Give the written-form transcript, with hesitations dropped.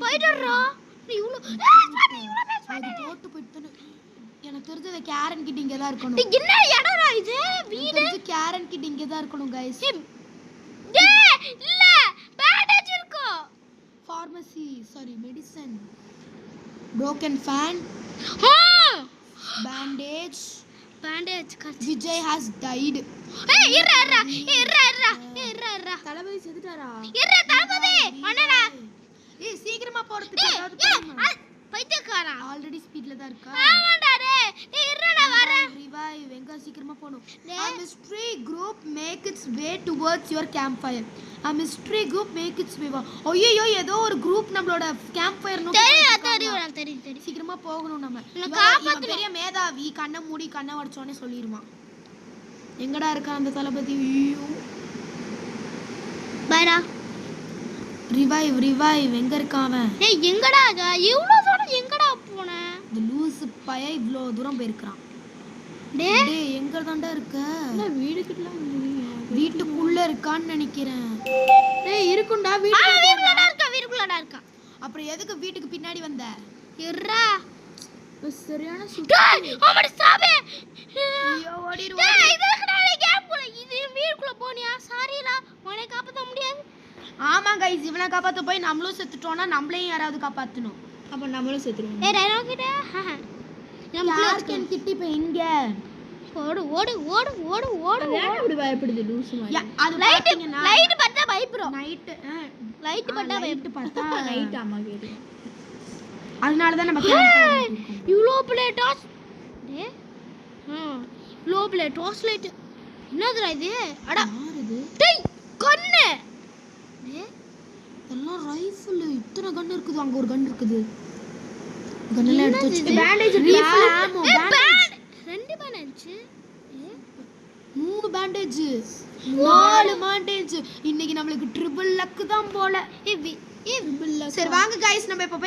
போய்டறா நீ இவ்ளோ அது போட்டு போய்ட்டனே எனக்கு தெரிஞ்சது கேரன் கிட்ட இங்க தான் இருக்கணும் என்ன இடம்டா இது வீடு கேரன் கிட்ட இங்க தான் இருக்கணும் गाइस இல்ல பேண்டேஜ் இருக்கு pharmacy sorry medicine broken fan bandage Vijay has died irra Thalapathy செத்துட்டாரா Thalapathy அண்ணா சீக்கிரமா போறதுக்கு பைத்தியக்காரா ஆல்ரெடி ஸ்பீட்ல தான் இருக்கா ஆமாடா டேய் irra வரேன் ரிவைவ் எங்க சீக்கிரமா போணும் a mystery group make its way towards your campfire a mystery group make its way ஐயோ ஏதோ ஒரு குரூப் நம்மளோட campfire நோக்கி தெரியும் சீக்கிரமா போகணும் நம்ம இவன் பெரிய மேதாவி கண்ணை மூடி கண்ணை வச்சோனே சொல்லிடுவான் எங்கடா இருக்கா அந்த தலபதி பைடா ரிவைவ் எங்க இருக்கான் அவன் டேய் எங்கடா இவ்ளோ தூரம் எங்கடா போன இந்த லூஸ் பய இவ்ளோ தூரம் போயிருக்கான் டேய் எங்க தான்டா இருக்க நான் வீட்டுக்குள்ள இருக்கான்னு நினைக்கிறேன் டேய் இருக்குடா வீட்டுக்குள்ளடா இருக்கா அப்புறம் எதுக்கு வீட்டுக்கு பின்னாடி வந்த இர்ரா சரியான டேய் அவடி சாவே ஐயோ ஓடிரு டேய் இதுக்குடா கேப்ல இது வீட்டுக்குள்ள போனியா சாரிடா உன்னை காப்பாத்த முடியாது ஆமா गाइस இவனை காப்பாத்த போய் நம்மளும் செத்துட்டோம்னா நம்மளையும் யாராவது காப்பாத்தணும் அப்ப நம்மளும் செத்துறோம் ஏய் டைலாக் கிட்ட நம்ம கேன் கிட்டி இப்ப எங்க ஓடு ஏன் இப்படி பயப்படுது லூஸ் மாதிரி அது லைட் பட்டா பயப்படுறோம் லைட் பட்டா லைட் ஆமா கேக்குது அதனால தான் நம்ம இவ்ளோ பிளேட்டாஸ் டேய் இவ்ளோ பிளேட்டாஸ் லைட் என்னதுடா இது அட யாருது டேய் கண்ணு எல்லாம் ரைஃபிள் இத்தனை கன் இருக்குது அங்க ஒரு கன் இருக்குது கன்ல எடுத்து வச்சு பேண்டேஜ் ரீஃபில் ஆமோ ரெண்டு பேண்டேஜ் மூணு பேண்டேஜ் நாலு பேண்டேஜ் இன்னைக்கு நமக்கு ட்ரிபிள் லக் தான் போல ட்ரிபிள் லக் சரி வாங்க गाइस நம்ம இப்ப